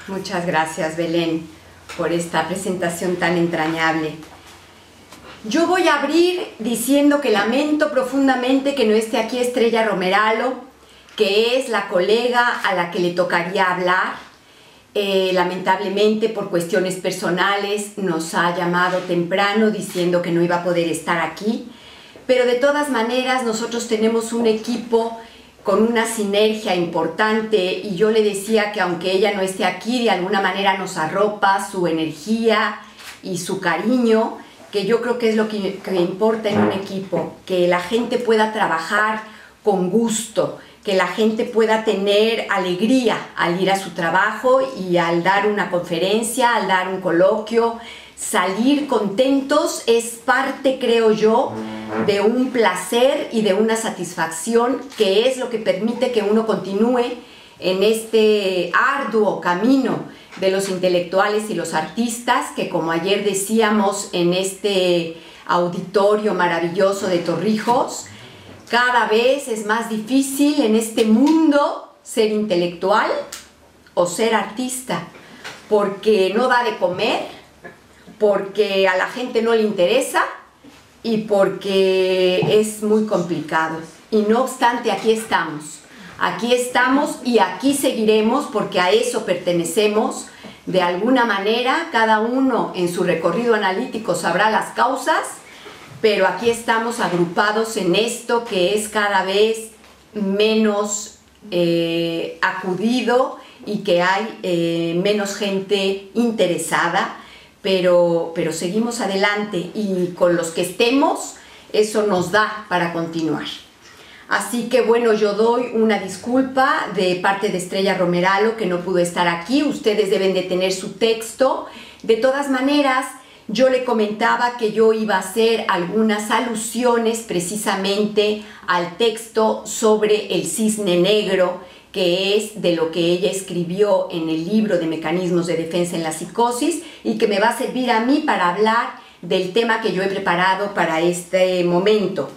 Muchas gracias, Belén, por esta presentación tan entrañable. Yo voy a abrir diciendo que lamento profundamente que no esté aquí Estrella Romeralo, que es la colega a la que le tocaría hablar. Lamentablemente, por cuestiones personales, nos ha llamado temprano diciendo que no iba a poder estar aquí. Pero de todas maneras, nosotros tenemos un equipo con una sinergia importante y yo le decía que aunque ella no esté aquí, de alguna manera nos arropa su energía y su cariño, que yo creo que es lo que importa en un equipo, que la gente pueda trabajar con gusto, que la gente pueda tener alegría al ir a su trabajo y al dar una conferencia, al dar un coloquio. Salir contentos es parte, creo yo, de un placer y de una satisfacción que es lo que permite que uno continúe en este arduo camino de los intelectuales y los artistas que, como ayer decíamos en este auditorio maravilloso de Torrijos, cada vez es más difícil en este mundo ser intelectual o ser artista, porque no da de comer, porque a la gente no le interesa y porque es muy complicado. Y no obstante, aquí estamos y aquí seguiremos porque a eso pertenecemos. De alguna manera, cada uno en su recorrido analítico sabrá las causas, pero aquí estamos agrupados en esto que es cada vez menos acudido y que hay menos gente interesada. Pero seguimos adelante y con los que estemos, eso nos da para continuar. Así que bueno, yo doy una disculpa de parte de Estrella Romeralo que no pudo estar aquí. Ustedes deben de tener su texto. De todas maneras, yo le comentaba que yo iba a hacer algunas alusiones precisamente al texto sobre el cisne negro, que es de lo que ella escribió en el libro de Mecanismos de Defensa en la Psicosis y que me va a servir a mí para hablar del tema que yo he preparado para este momento.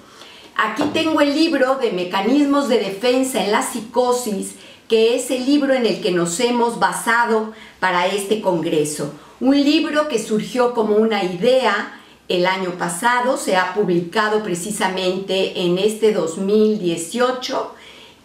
Aquí tengo el libro de Mecanismos de Defensa en la Psicosis, que es el libro en el que nos hemos basado para este congreso. Un libro que surgió como una idea el año pasado, se ha publicado precisamente en este 2018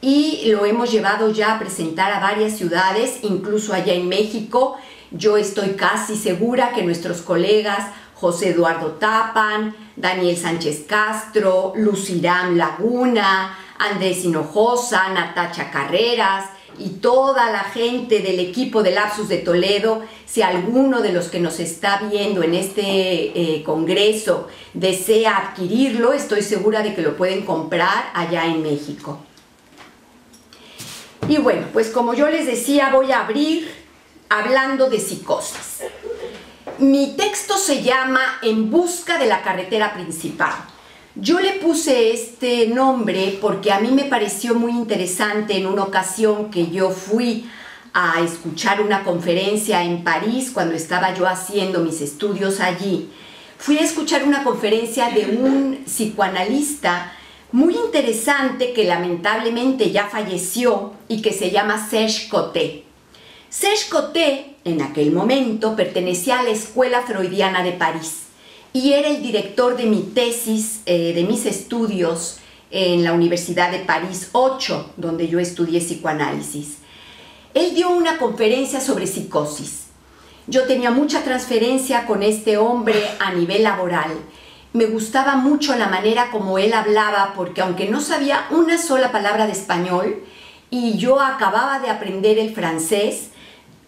y lo hemos llevado ya a presentar a varias ciudades, incluso allá en México. Yo estoy casi segura que nuestros colegas José Eduardo Tapan, Daniel Sánchez Castro, Luciram Laguna, Andrés Hinojosa, Natacha Carreras y toda la gente del equipo de Lapsus de Toledo, si alguno de los que nos está viendo en este congreso desea adquirirlo, estoy segura de que lo pueden comprar allá en México. Y bueno, pues como yo les decía, voy a abrir hablando de psicosis. Mi texto se llama En busca de la carretera principal. Yo le puse este nombre porque a mí me pareció muy interesante en una ocasión que yo fui a escuchar una conferencia en París cuando estaba yo haciendo mis estudios allí. Fui a escuchar una conferencia de un psicoanalista muy interesante que lamentablemente ya falleció y que se llama Serge Coté. Serge Coté en aquel momento pertenecía a la Escuela Freudiana de París y era el director de mi tesis, de mis estudios en la Universidad de París 8, donde yo estudié psicoanálisis. Él dio una conferencia sobre psicosis. Yo tenía mucha transferencia con este hombre a nivel laboral. Me gustaba mucho la manera como él hablaba, porque aunque no sabía una sola palabra de español y yo acababa de aprender el francés,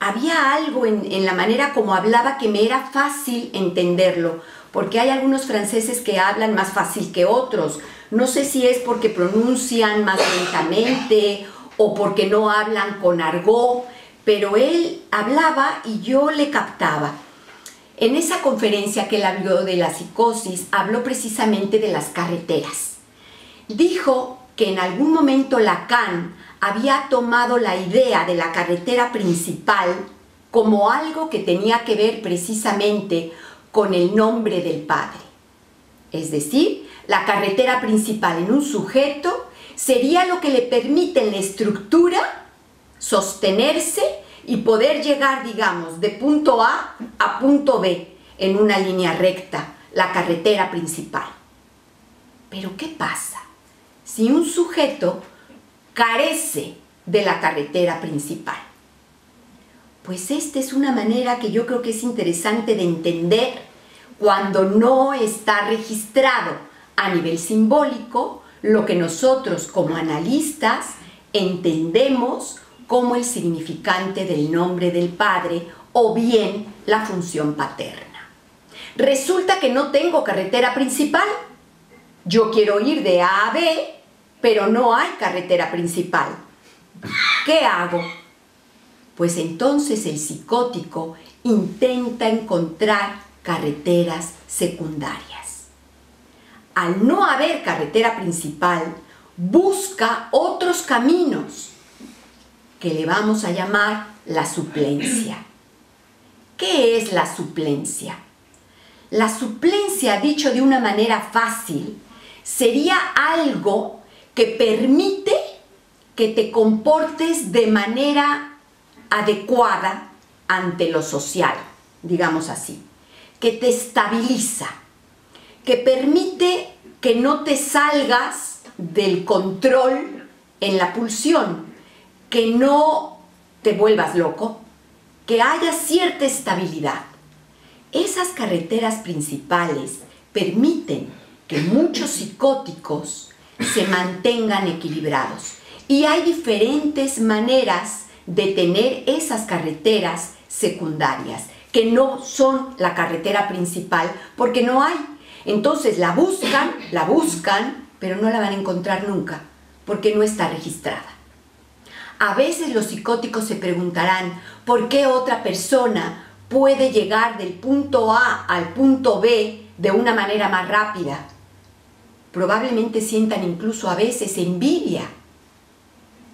había algo en la manera como hablaba que me era fácil entenderlo, porque hay algunos franceses que hablan más fácil que otros. No sé si es porque pronuncian más lentamente o porque no hablan con argot, pero él hablaba y yo le captaba. En esa conferencia que él habló de la psicosis, habló precisamente de las carreteras. Dijo que en algún momento Lacan había tomado la idea de la carretera principal como algo que tenía que ver precisamente con el nombre del padre. Es decir, la carretera principal en un sujeto sería lo que le permite en la estructura sostenerse y poder llegar, digamos, de punto A a punto B en una línea recta, la carretera principal. Pero ¿qué pasa si un sujeto carece de la carretera principal? Pues esta es una manera que yo creo que es interesante de entender cuando no está registrado a nivel simbólico lo que nosotros como analistas entendemos como el significante del nombre del padre o bien la función paterna. Resulta que no tengo carretera principal. Yo quiero ir de A a B, pero no hay carretera principal. ¿Qué hago? Pues entonces el psicótico intenta encontrar carreteras secundarias. Al no haber carretera principal, busca otros caminos que le vamos a llamar la suplencia. ¿Qué es la suplencia? La suplencia, dicho de una manera fácil, sería algo que permite que te comportes de manera adecuada ante lo social, digamos así, que te estabiliza, que permite que no te salgas del control en la pulsión, que no te vuelvas loco, que haya cierta estabilidad. Esas carreteras principales permiten que muchos psicóticos se mantengan equilibrados y hay diferentes maneras de tener esas carreteras secundarias que no son la carretera principal porque no hay. Entonces la buscan, pero no la van a encontrar nunca porque no está registrada. A veces los psicóticos se preguntarán por qué otra persona puede llegar del punto A al punto B de una manera más rápida. Probablemente sientan incluso a veces envidia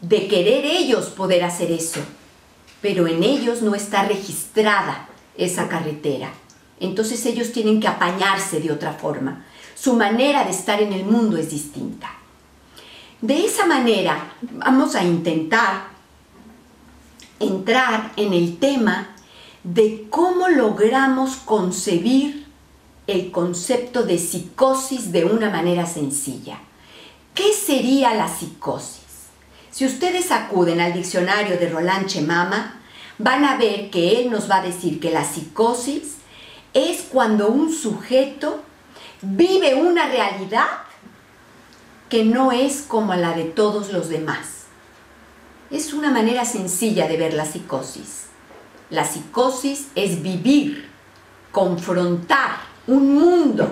de querer ellos poder hacer eso, pero en ellos no está registrada esa carretera. Entonces ellos tienen que apañarse de otra forma. Su manera de estar en el mundo es distinta. De esa manera vamos a intentar entrar en el tema de cómo logramos concebir el concepto de psicosis de una manera sencilla. ¿Qué sería la psicosis? Si ustedes acuden al diccionario de Roland Chemama, van a ver que él nos va a decir que la psicosis es cuando un sujeto vive una realidad que no es como la de todos los demás. Es una manera sencilla de ver la psicosis. La psicosis es vivir, confrontar un mundo,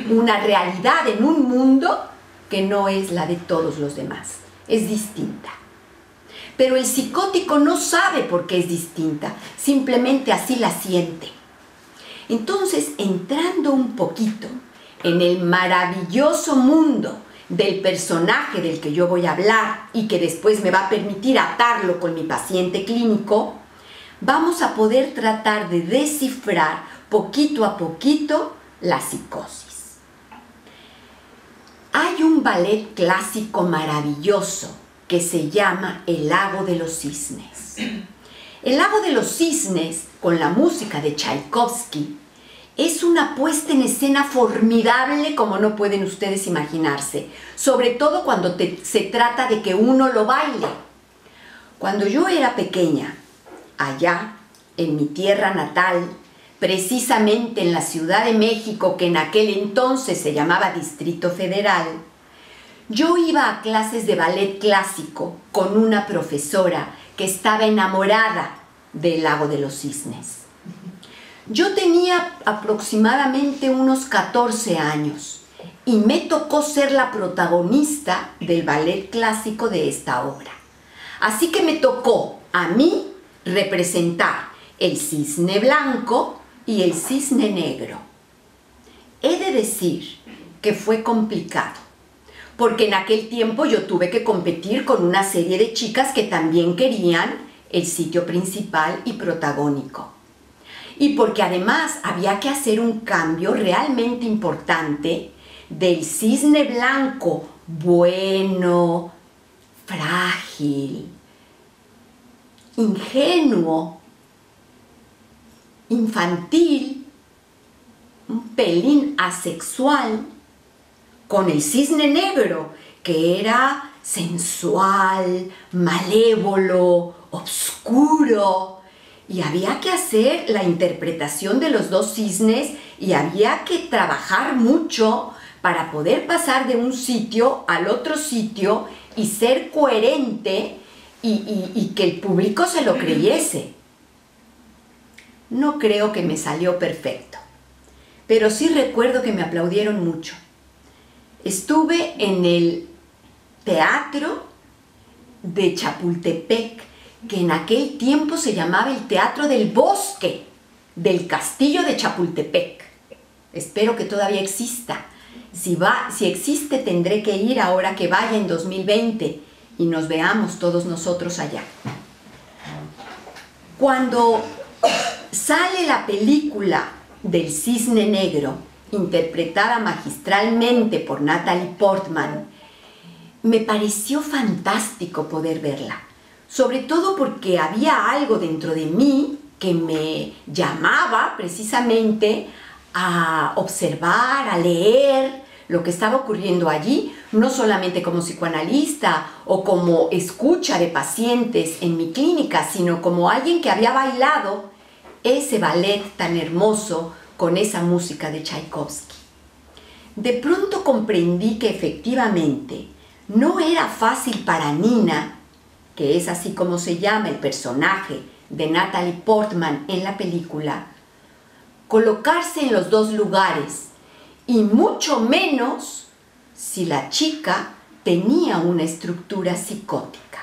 una realidad en un mundo que no es la de todos los demás. Es distinta. Pero el psicótico no sabe por qué es distinta, simplemente así la siente. Entonces, entrando un poquito en el maravilloso mundo del personaje del que yo voy a hablar y que después me va a permitir atarlo con mi paciente clínico, vamos a poder tratar de descifrar poquito a poquito la psicosis. Hay un ballet clásico maravilloso que se llama El Lago de los Cisnes. El Lago de los Cisnes, con la música de Tchaikovsky, es una puesta en escena formidable como no pueden ustedes imaginarse, sobre todo cuando se trata de que uno lo baile. Cuando yo era pequeña, allá en mi tierra natal, precisamente en la Ciudad de México, que en aquel entonces se llamaba Distrito Federal, yo iba a clases de ballet clásico con una profesora que estaba enamorada del Lago de los Cisnes. Yo tenía aproximadamente unos 14 años y me tocó ser la protagonista del ballet clásico de esta obra. Así que me tocó a mí representar el cisne blanco y el cisne negro. He de decir que fue complicado, porque en aquel tiempo yo tuve que competir con una serie de chicas que también querían el sitio principal y protagónico. Y porque además había que hacer un cambio realmente importante del cisne blanco bueno, frágil, ingenuo, infantil, un pelín asexual, con el cisne negro, que era sensual, malévolo, oscuro, y había que hacer la interpretación de los dos cisnes y había que trabajar mucho para poder pasar de un sitio al otro sitio y ser coherente y que el público se lo creyese. No creo que me salió perfecto, pero sí recuerdo que me aplaudieron mucho. Estuve en el Teatro de Chapultepec, que en aquel tiempo se llamaba el Teatro del Bosque, del Castillo de Chapultepec. Espero que todavía exista. Si existe, tendré que ir ahora que vaya en 2020 y nos veamos todos nosotros allá. Cuando sale la película del Cisne Negro, interpretada magistralmente por Natalie Portman, me pareció fantástico poder verla, sobre todo porque había algo dentro de mí que me llamaba precisamente a observar, a leer lo que estaba ocurriendo allí, no solamente como psicoanalista o como escucha de pacientes en mi clínica, sino como alguien que había bailado ese ballet tan hermoso con esa música de Tchaikovsky. De pronto comprendí que efectivamente no era fácil para Nina, que es así como se llama el personaje de Natalie Portman en la película, colocarse en los dos lugares, y mucho menos si la chica tenía una estructura psicótica.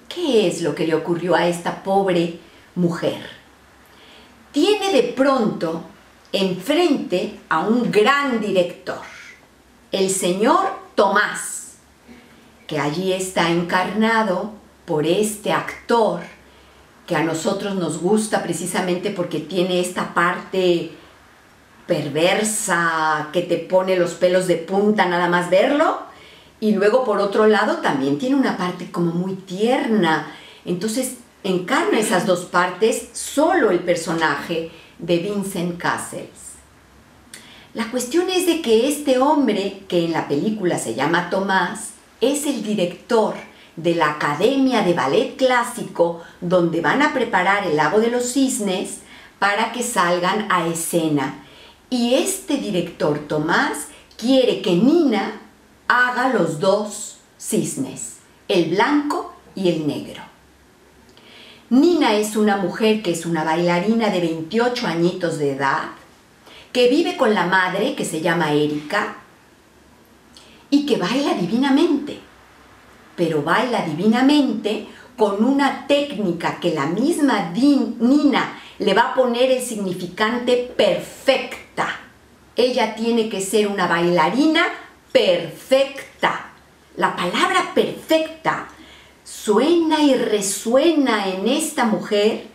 ¿Qué es lo que le ocurrió a esta pobre mujer? Tiene de pronto enfrente a un gran director, el señor Tomás, que allí está encarnado por este actor que a nosotros nos gusta precisamente porque tiene esta parte perversa que te pone los pelos de punta nada más verlo, y luego por otro lado también tiene una parte como muy tierna. Entonces encarna esas dos partes solo el personaje de Vincent Cassel. La cuestión es de que este hombre, que en la película se llama Tomás, es el director de la Academia de Ballet Clásico, donde van a preparar El Lago de los Cisnes para que salgan a escena. Y este director, Tomás, quiere que Nina haga los dos cisnes, el blanco y el negro. Nina es una mujer que es una bailarina de 28 añitos de edad, que vive con la madre, que se llama Erika, y que baila divinamente, pero baila divinamente con una técnica que la misma Nina le va a poner el significante perfecta. Ella tiene que ser una bailarina perfecta. La palabra perfecta suena y resuena en esta mujer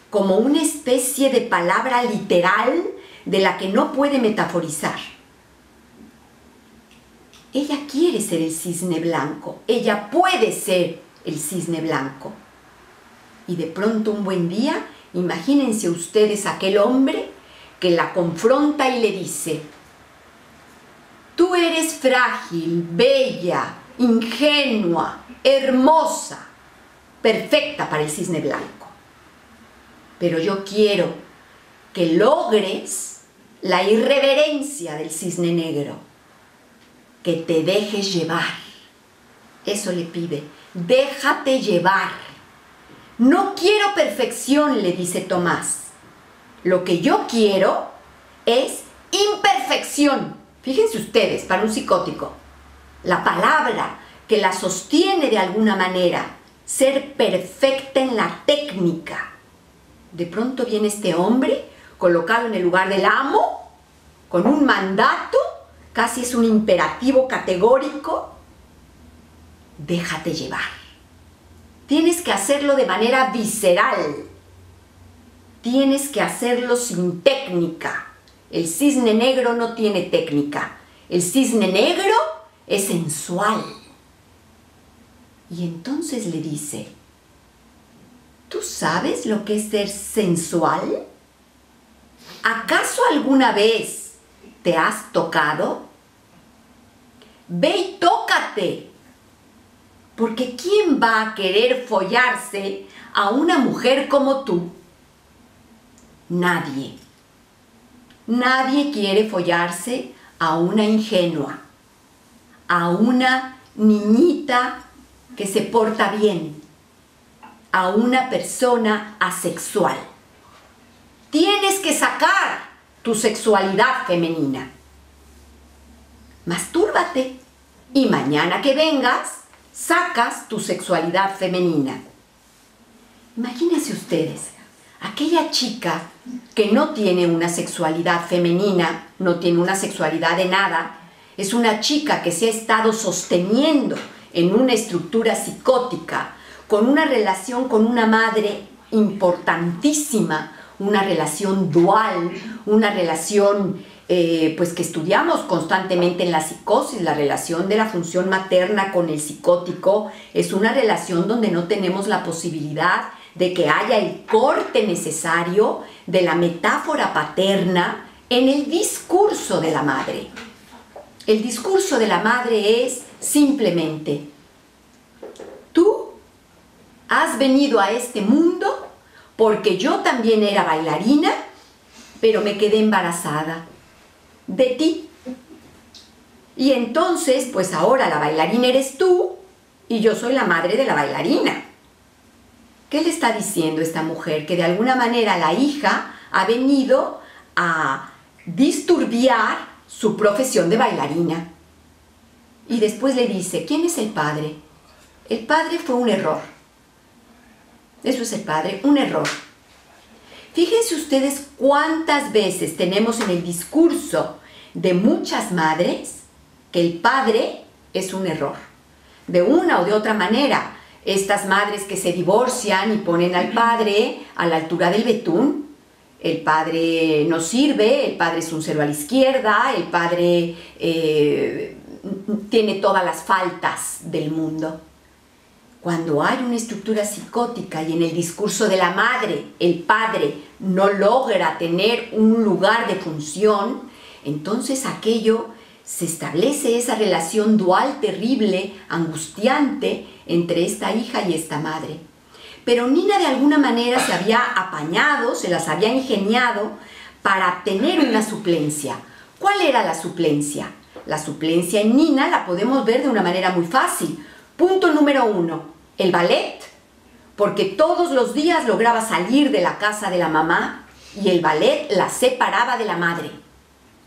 como una especie de palabra literal de la que no puede metaforizar. Ella quiere ser el cisne blanco, ella puede ser el cisne blanco. Y de pronto un buen día, imagínense ustedes aquel hombre que la confronta y le dice: tú eres frágil, bella, ingenua, hermosa, perfecta para el cisne blanco. Pero yo quiero que logres la irreverencia del cisne negro, que te dejes llevar. Eso le pide, déjate llevar. No quiero perfección, le dice Tomás. Lo que yo quiero es imperfección. Fíjense ustedes, para un psicótico, la palabra que la sostiene de alguna manera, ser perfecta en la técnica. De pronto viene este hombre colocado en el lugar del amo, con un mandato, casi es un imperativo categórico: déjate llevar. Tienes que hacerlo de manera visceral. Tienes que hacerlo sin técnica. El cisne negro no tiene técnica. El cisne negro es sensual. Y entonces le dice: ¿tú sabes lo que es ser sensual? ¿Acaso alguna vez te has tocado? Ve y tócate. Porque ¿quién va a querer follarse a una mujer como tú? Nadie. Nadie quiere follarse a una ingenua, a una niñita que se porta bien, a una persona asexual. Tienes que sacar tu sexualidad femenina. Mastúrbate y mañana que vengas, sacas tu sexualidad femenina. Imagínense ustedes, aquella chica que no tiene una sexualidad femenina, no tiene una sexualidad de nada, es una chica que se ha estado sosteniendo en una estructura psicótica, con una relación con una madre importantísima, una relación dual, una relación pues que estudiamos constantemente en la psicosis. La relación de la función materna con el psicótico es una relación donde no tenemos la posibilidad de que haya el corte necesario de la metáfora paterna en el discurso de la madre. El discurso de la madre es simplemente: tú has venido a este mundo porque yo también era bailarina, pero me quedé embarazada de ti. Y entonces, pues ahora la bailarina eres tú y yo soy la madre de la bailarina. ¿Qué le está diciendo esta mujer? Que de alguna manera la hija ha venido a disturbiar su profesión de bailarina. Y después le dice: ¿quién es el padre? El padre fue un error. Eso es el padre, un error. Fíjense ustedes cuántas veces tenemos en el discurso de muchas madres que el padre es un error. De una o de otra manera, estas madres que se divorcian y ponen al padre a la altura del betún. El padre no sirve, el padre es un cero a la izquierda, el padre tiene todas las faltas del mundo. Cuando hay una estructura psicótica y en el discurso de la madre el padre no logra tener un lugar de función, entonces aquello se establece, esa relación dual terrible, angustiante entre esta hija y esta madre. Pero Nina de alguna manera se había apañado, se las había ingeniado para tener una suplencia. ¿Cuál era la suplencia? La suplencia en Nina la podemos ver de una manera muy fácil. Punto número 1, el ballet, porque todos los días lograba salir de la casa de la mamá y el ballet la separaba de la madre.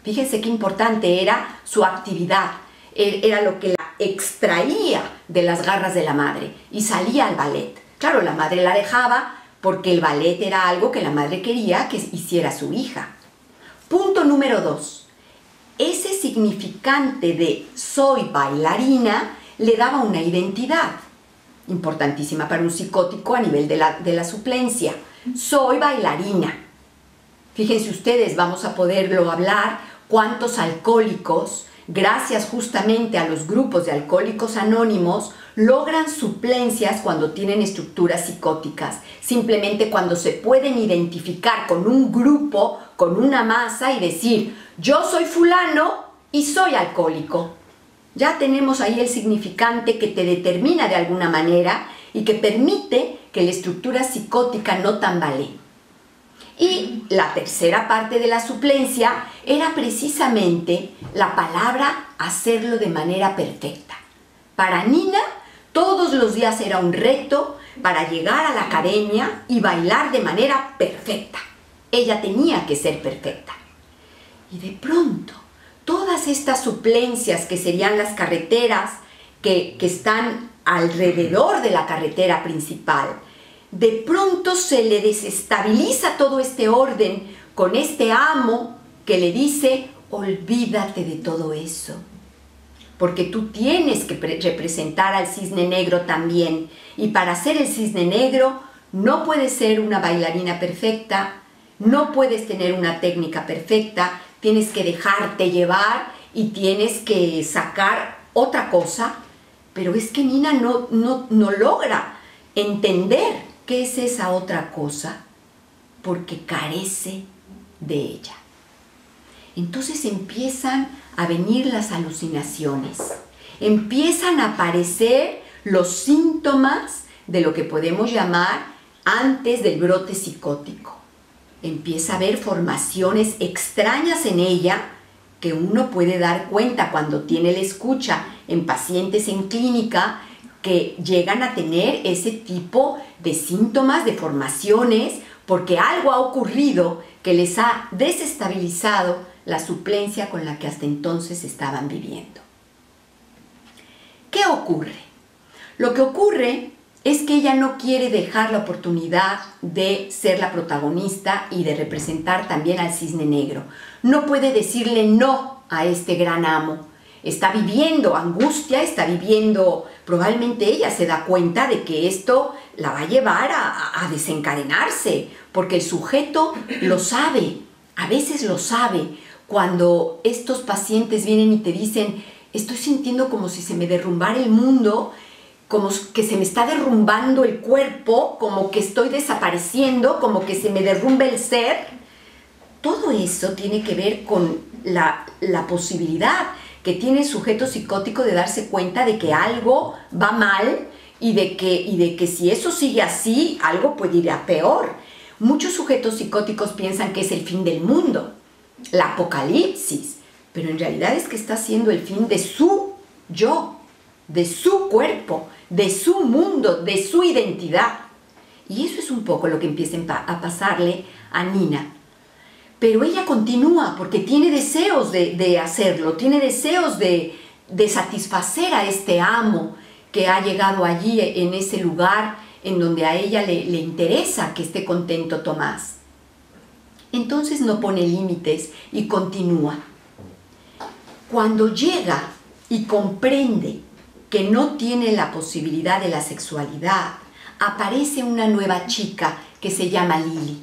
Fíjense qué importante era su actividad, era lo que la extraía de las garras de la madre y salía al ballet. Claro, la madre la dejaba porque el ballet era algo que la madre quería que hiciera su hija. Punto número 2, ese significante de soy bailarina le daba una identidad importantísima para un psicótico a nivel de la suplencia. Soy bailarina. Fíjense ustedes, vamos a poderlo hablar, cuántos alcohólicos, gracias justamente a los grupos de alcohólicos anónimos, logran suplencias cuando tienen estructuras psicóticas, simplemente cuando se pueden identificar con un grupo, con una masa y decir: yo soy fulano y soy alcohólico. Ya tenemos ahí el significante que te determina de alguna manera y que permite que la estructura psicótica no tambalee. Y la tercera parte de la suplencia era precisamente la palabra hacerlo de manera perfecta. Para Nina, todos los días era un reto para llegar a la academia y bailar de manera perfecta. Ella tenía que ser perfecta. Y de pronto, todas estas suplencias que serían las carreteras que están alrededor de la carretera principal, de pronto se le desestabiliza todo este orden con este amo que le dice: olvídate de todo eso, porque tú tienes que representar al cisne negro también, y para ser el cisne negro no puedes ser una bailarina perfecta, no puedes tener una técnica perfecta, tienes que dejarte llevar y tienes que sacar otra cosa. Pero es que Nina no logra entender qué es esa otra cosa, porque carece de ella. Entonces empiezan a venir las alucinaciones, empiezan a aparecer los síntomas de lo que podemos llamar antes del brote psicótico. Empieza a haber formaciones extrañas en ella que uno puede dar cuenta cuando tiene la escucha en pacientes en clínica que llegan a tener ese tipo de síntomas, de formaciones, porque algo ha ocurrido que les ha desestabilizado la suplencia con la que hasta entonces estaban viviendo. ¿Qué ocurre? Lo que ocurre es que ella no quiere dejar la oportunidad de ser la protagonista y de representar también al cisne negro. No puede decirle no a este gran amo. Está viviendo angustia, está viviendo, probablemente ella se da cuenta de que esto la va a llevar a desencadenarse, porque el sujeto lo sabe, a veces lo sabe. Cuando estos pacientes vienen y te dicen, estoy sintiendo como si se me derrumbara el mundo, como que se me está derrumbando el cuerpo, como que estoy desapareciendo, como que se me derrumba el ser, todo eso tiene que ver con la posibilidad que tiene el sujeto psicótico de darse cuenta de que algo va mal y de que si eso sigue así, algo puede ir a peor. Muchos sujetos psicóticos piensan que es el fin del mundo, la apocalipsis, pero en realidad es que está siendo el fin de su yo, de su cuerpo, de su mundo, de su identidad. Y eso es un poco lo que empieza a pasarle a Nina. Pero ella continúa porque tiene deseos de hacerlo, tiene deseos de satisfacer a este amo que ha llegado allí en ese lugar en donde a ella le interesa que esté contento Tomás. Entonces no pone límites y continúa. Cuando llega y comprende que no tiene la posibilidad de la sexualidad, aparece una nueva chica que se llama Lili.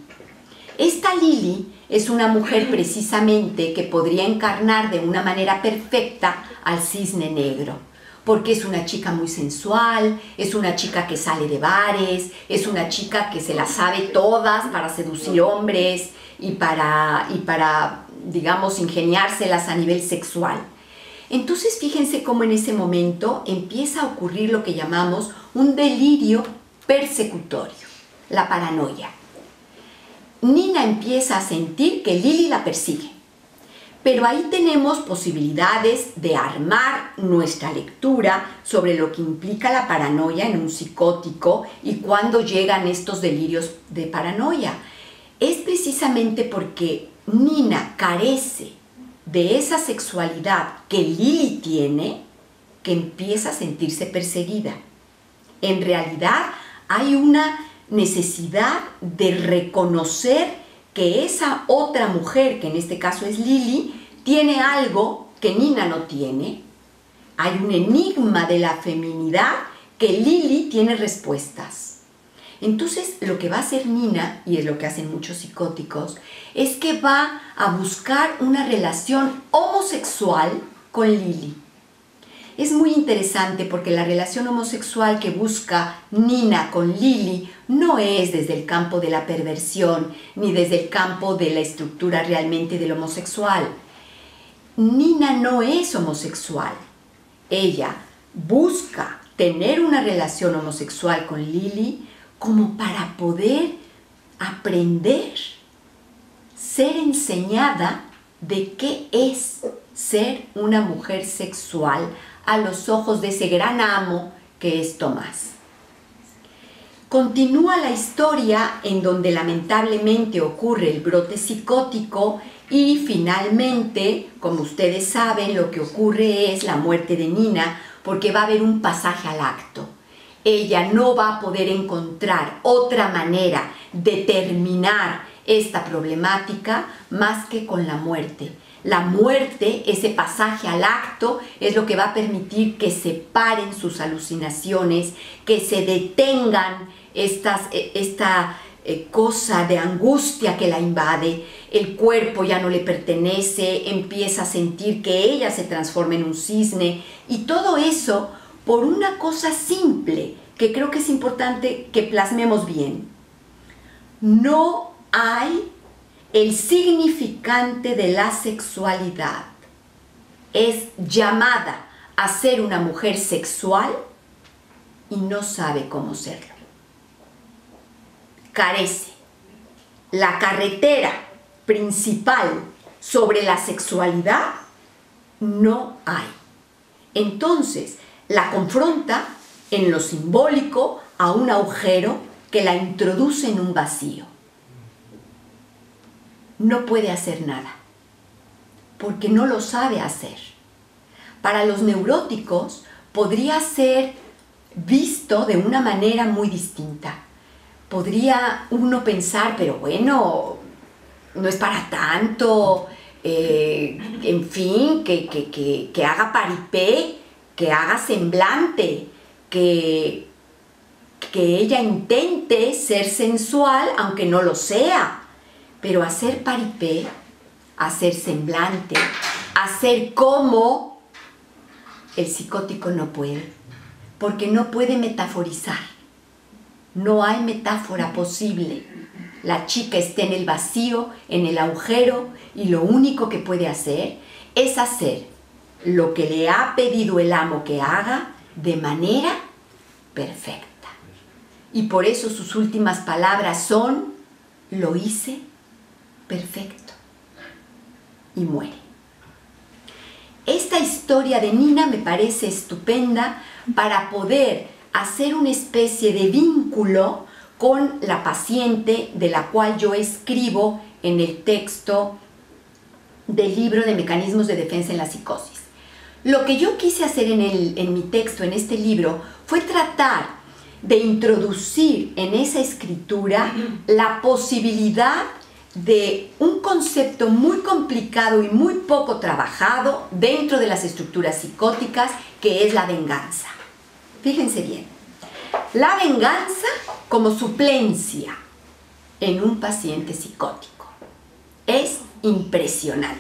Esta Lili es una mujer precisamente que podría encarnar de una manera perfecta al cisne negro, porque es una chica muy sensual, es una chica que sale de bares, es una chica que se las sabe todas para seducir hombres y para digamos, ingeniárselas a nivel sexual. Entonces fíjense cómo en ese momento empieza a ocurrir lo que llamamos un delirio persecutorio, la paranoia. Nina empieza a sentir que Lili la persigue, pero ahí tenemos posibilidades de armar nuestra lectura sobre lo que implica la paranoia en un psicótico y cuándo llegan estos delirios de paranoia. Es precisamente porque Nina carece de esa sexualidad que Lili tiene que empieza a sentirse perseguida. En realidad hay una necesidad de reconocer que esa otra mujer, que en este caso es Lili, tiene algo que Nina no tiene. Hay un enigma de la feminidad que Lili tiene respuestas. Entonces, lo que va a hacer Nina, y es lo que hacen muchos psicóticos, es que va a buscar una relación homosexual con Lili. Es muy interesante porque la relación homosexual que busca Nina con Lili no es desde el campo de la perversión, ni desde el campo de la estructura realmente del homosexual. Nina no es homosexual. Ella busca tener una relación homosexual con Lili como para poder aprender, ser enseñada de qué es ser una mujer sexual a los ojos de ese gran amo que es Tomás. Continúa la historia en donde lamentablemente ocurre el brote psicótico y finalmente, como ustedes saben, lo que ocurre es la muerte de Nina porque va a haber un pasaje al acto. Ella no va a poder encontrar otra manera de terminar esta problemática más que con la muerte. La muerte, ese pasaje al acto, es lo que va a permitir que se paren sus alucinaciones, que se detengan esta cosa de angustia que la invade. El cuerpo ya no le pertenece, empieza a sentir que ella se transforma en un cisne y todo eso por una cosa simple que creo que es importante que plasmemos bien. No hay el significante de la sexualidad es llamada a ser una mujer sexual y no sabe cómo serlo. Carece. La carretera principal sobre la sexualidad no hay. Entonces, la confronta en lo simbólico a un agujero que la introduce en un vacío. No puede hacer nada, porque no lo sabe hacer. Para los neuróticos podría ser visto de una manera muy distinta. Podría uno pensar, pero bueno, no es para tanto, en fin, que haga paripé, que haga semblante, que ella intente ser sensual, aunque no lo sea. Pero hacer paripé, hacer semblante, hacer como, el psicótico no puede, porque no puede metaforizar. No hay metáfora posible. La chica está en el vacío, en el agujero, y lo único que puede hacer es hacer lo que le ha pedido el amo que haga de manera perfecta. Y por eso sus últimas palabras son: lo hice perfecto. Y muere. Esta historia de Nina me parece estupenda para poder hacer una especie de vínculo con la paciente de la cual yo escribo en el texto del libro de Mecanismos de Defensa en la Psicosis. Lo que yo quise hacer en mi texto, en este libro, fue tratar de introducir en esa escritura la posibilidad de un concepto muy complicado y muy poco trabajado dentro de las estructuras psicóticas, que es la venganza. Fíjense bien, la venganza como suplencia en un paciente psicótico es impresionante.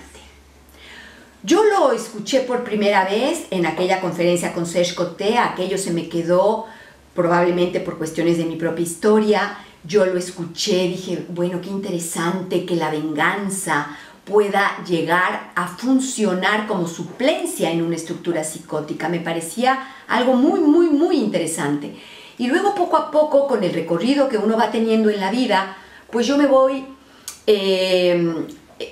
Yo lo escuché por primera vez en aquella conferencia con Serge Coté. Aquello se me quedó probablemente por cuestiones de mi propia historia. Yo lo escuché, dije, bueno, qué interesante que la venganza pueda llegar a funcionar como suplencia en una estructura psicótica. Me parecía algo muy, muy, muy interesante. Y luego, poco a poco, con el recorrido que uno va teniendo en la vida, pues yo me voy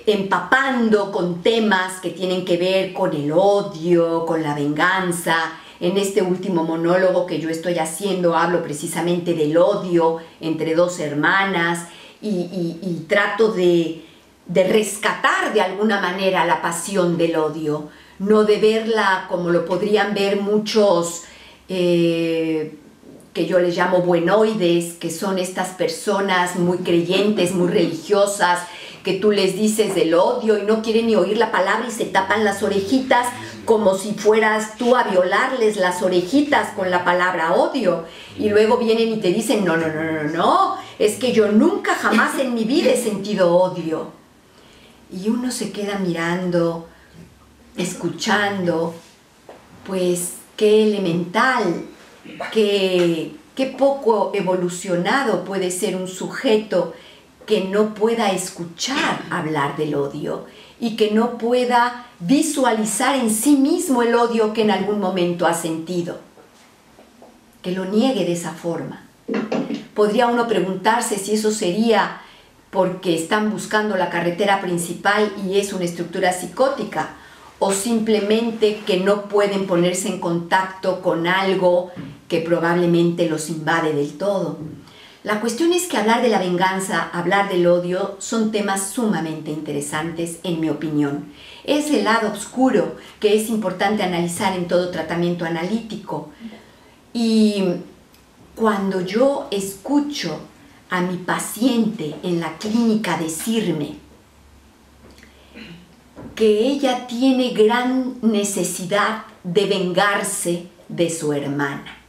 empapando con temas que tienen que ver con el odio, con la venganza. En este último monólogo que yo estoy haciendo hablo precisamente del odio entre dos hermanas y trato de rescatar de alguna manera la pasión del odio, no de verla como lo podrían ver muchos que yo les llamo buenoides, que son estas personas muy creyentes, muy religiosas, que tú les dices del odio y no quieren ni oír la palabra y se tapan las orejitas como si fueras tú a violarles las orejitas con la palabra odio. Y luego vienen y te dicen, no, no, no, no, no, es que yo nunca jamás en mi vida he sentido odio. Y uno se queda mirando, escuchando, pues qué elemental, qué poco evolucionado puede ser un sujeto que no pueda escuchar hablar del odio y que no pueda visualizar en sí mismo el odio que en algún momento ha sentido, que lo niegue de esa forma. Podría uno preguntarse si eso sería porque están buscando la carretera principal y es una estructura psicótica, o simplemente que no pueden ponerse en contacto con algo que probablemente los invade del todo. La cuestión es que hablar de la venganza, hablar del odio, son temas sumamente interesantes, en mi opinión. Es el lado oscuro que es importante analizar en todo tratamiento analítico. Y cuando yo escucho a mi paciente en la clínica decirme que ella tiene gran necesidad de vengarse de su hermana.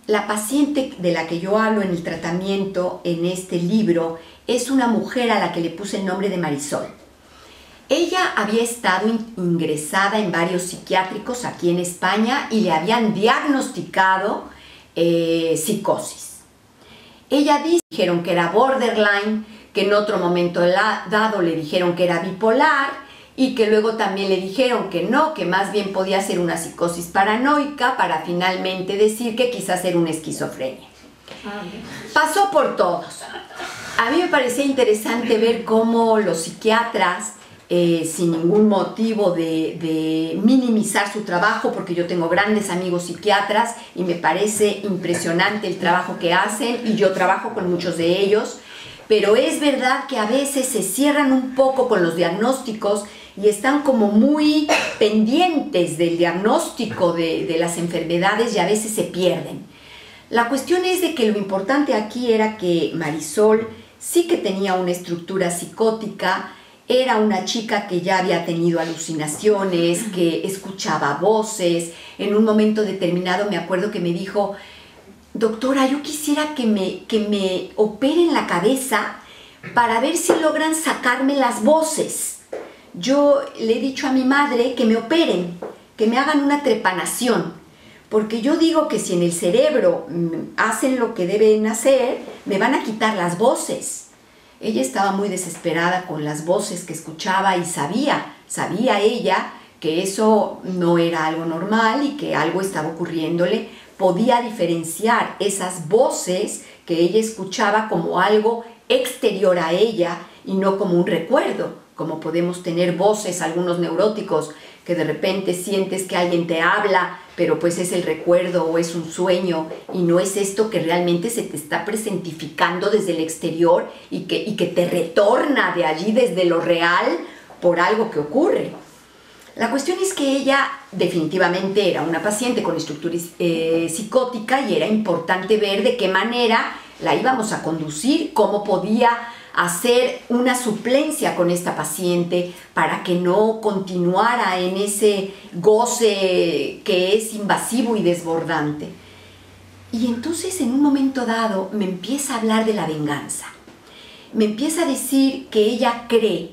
La paciente de la que yo hablo en el tratamiento en este libro es una mujer a la que le puse el nombre de Marisol. Ella había estado ingresada en varios psiquiátricos aquí en España y le habían diagnosticado psicosis. Ella dijeron que era borderline, que en otro momento dado le dijeron que era bipolar y que luego también le dijeron que no, que más bien podía ser una psicosis paranoica para finalmente decir que quizás era una esquizofrenia. Pasó por todos. A mí me parecía interesante ver cómo los psiquiatras, sin ningún motivo de minimizar su trabajo, porque yo tengo grandes amigos psiquiatras y me parece impresionante el trabajo que hacen y yo trabajo con muchos de ellos, pero es verdad que a veces se cierran un poco con los diagnósticos y están como muy pendientes del diagnóstico de las enfermedades y a veces se pierden. La cuestión es de que lo importante aquí era que Marisol sí que tenía una estructura psicótica, era una chica que ya había tenido alucinaciones, que escuchaba voces. En un momento determinado me acuerdo que me dijo: doctora, yo quisiera que me operen la cabeza para ver si logran sacarme las voces. Yo le he dicho a mi madre que me operen, que me hagan una trepanación, porque yo digo que si en el cerebro hacen lo que deben hacer, me van a quitar las voces. Ella estaba muy desesperada con las voces que escuchaba y sabía ella que eso no era algo normal y que algo estaba ocurriéndole. Podía diferenciar esas voces que ella escuchaba como algo exterior a ella y no como un recuerdo, como podemos tener voces, algunos neuróticos, que de repente sientes que alguien te habla, pero pues es el recuerdo o es un sueño y no es esto que realmente se te está presentificando desde el exterior y que te retorna de allí desde lo real por algo que ocurre. La cuestión es que ella definitivamente era una paciente con estructura psicótica y era importante ver de qué manera la íbamos a conducir, cómo podía hacer una suplencia con esta paciente para que no continuara en ese goce que es invasivo y desbordante. Y entonces en un momento dado me empieza a hablar de la venganza. Me empieza a decir que ella cree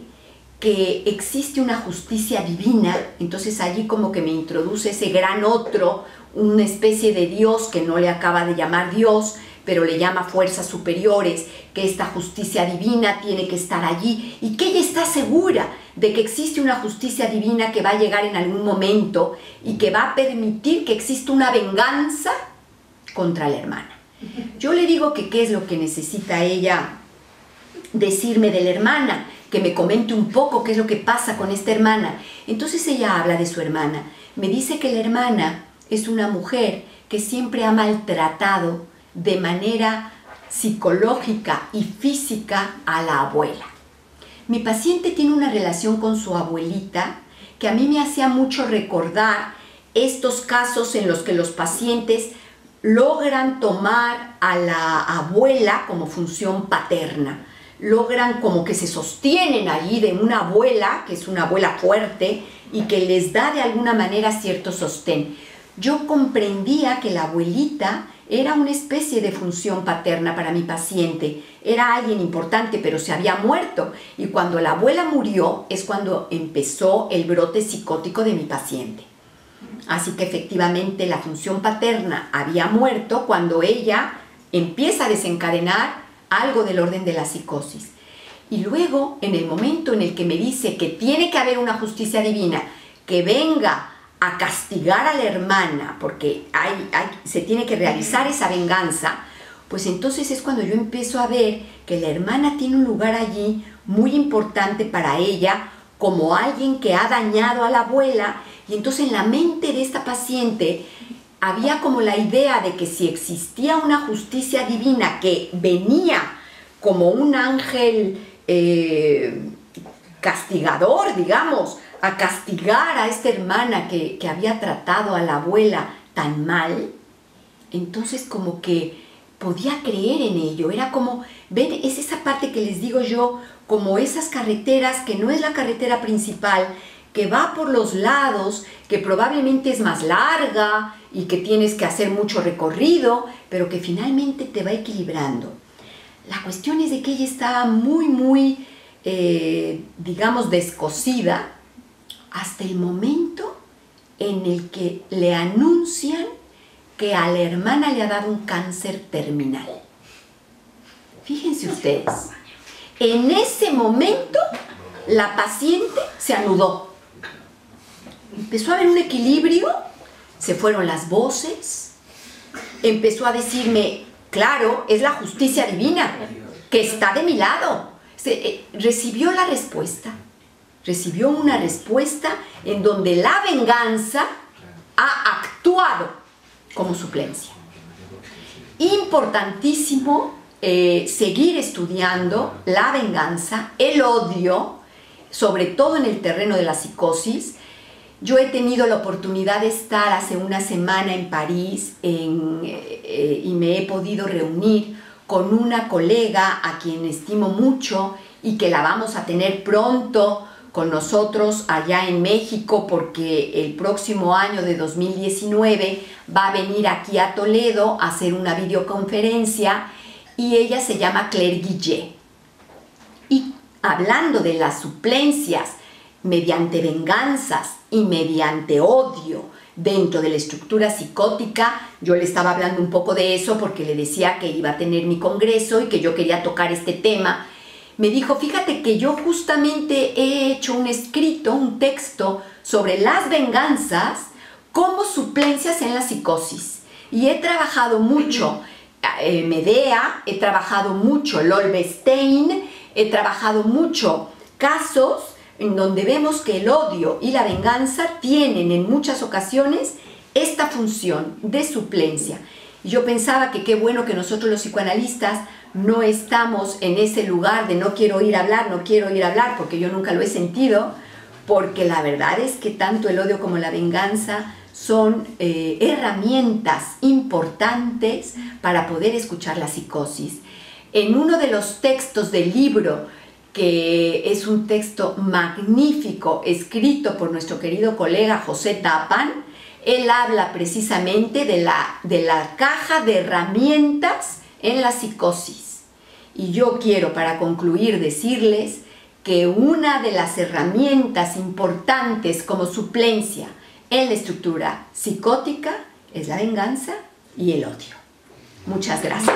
que existe una justicia divina, entonces allí como que me introduce ese gran otro, una especie de Dios que no le acaba de llamar Dios, pero le llama fuerzas superiores, que esta justicia divina tiene que estar allí y que ella está segura de que existe una justicia divina que va a llegar en algún momento y que va a permitir que exista una venganza contra la hermana. Yo le digo que qué es lo que necesita ella decirme de la hermana, que me comente un poco qué es lo que pasa con esta hermana. Entonces ella habla de su hermana. Me dice que la hermana es una mujer que siempre ha maltratado de manera psicológica y física a la abuela. Mi paciente tiene una relación con su abuelita que a mí me hacía mucho recordar estos casos en los que los pacientes logran tomar a la abuela como función paterna, logran como que se sostienen allí de una abuela, que es una abuela fuerte y que les da de alguna manera cierto sostén. Yo comprendía que la abuelita era una especie de función paterna para mi paciente. Era alguien importante, pero se había muerto. Y cuando la abuela murió es cuando empezó el brote psicótico de mi paciente. Así que efectivamente la función paterna había muerto cuando ella empieza a desencadenar algo del orden de la psicosis. Y luego, en el momento en el que me dice que tiene que haber una justicia divina que venga a castigar a la hermana porque se tiene que realizar esa venganza, pues entonces es cuando yo empiezo a ver que la hermana tiene un lugar allí muy importante para ella como alguien que ha dañado a la abuela. Y entonces en la mente de esta paciente había como la idea de que si existía una justicia divina que venía como un ángel castigador, digamos, a castigar a esta hermana que había tratado a la abuela tan mal, entonces como que podía creer en ello. Era como, ven, es esa parte que les digo yo, como esas carreteras que no es la carretera principal, que va por los lados, que probablemente es más larga y que tienes que hacer mucho recorrido, pero que finalmente te va equilibrando. La cuestión es de que ella estaba muy, digamos, descosida hasta el momento en el que le anuncian que a la hermana le ha dado un cáncer terminal. Fíjense ustedes, En ese momento, la paciente se anudó. Empezó a haber un equilibrio, se fueron las voces, empezó a decirme, claro, es la justicia divina que está de mi lado. Recibió la respuesta, recibió una respuesta en donde la venganza ha actuado como suplencia. Importantísimo seguir estudiando la venganza, el odio, sobre todo en el terreno de la psicosis. Yo he tenido la oportunidad de estar hace una semana en París y me he podido reunir con una colega a quien estimo mucho y que la vamos a tener pronto con nosotros allá en México, porque el próximo año de 2019 va a venir aquí a Toledo a hacer una videoconferencia, y ella se llama Claire Guillet. Y hablando de las suplencias mediante venganzas y mediante odio dentro de la estructura psicótica, yo le estaba hablando un poco de eso porque le decía que iba a tener mi congreso y que yo quería tocar este tema. Me dijo, fíjate que yo justamente he hecho un escrito, un texto sobre las venganzas como suplencias en la psicosis. Y he trabajado mucho Medea, he trabajado mucho Lolbestein, he trabajado mucho casos en donde vemos que el odio y la venganza tienen en muchas ocasiones esta función de suplencia. Y yo pensaba que qué bueno que nosotros los psicoanalistas no estamos en ese lugar de no quiero ir a hablar, porque yo nunca lo he sentido, porque la verdad es que tanto el odio como la venganza son herramientas importantes para poder escuchar la psicosis. En uno de los textos del libro, que es un texto magnífico, escrito por nuestro querido colega José Tapan, él habla precisamente de la caja de herramientas en la psicosis. Y yo quiero, para concluir, decirles que una de las herramientas importantes como suplencia en la estructura psicótica es la venganza y el odio. Muchas gracias.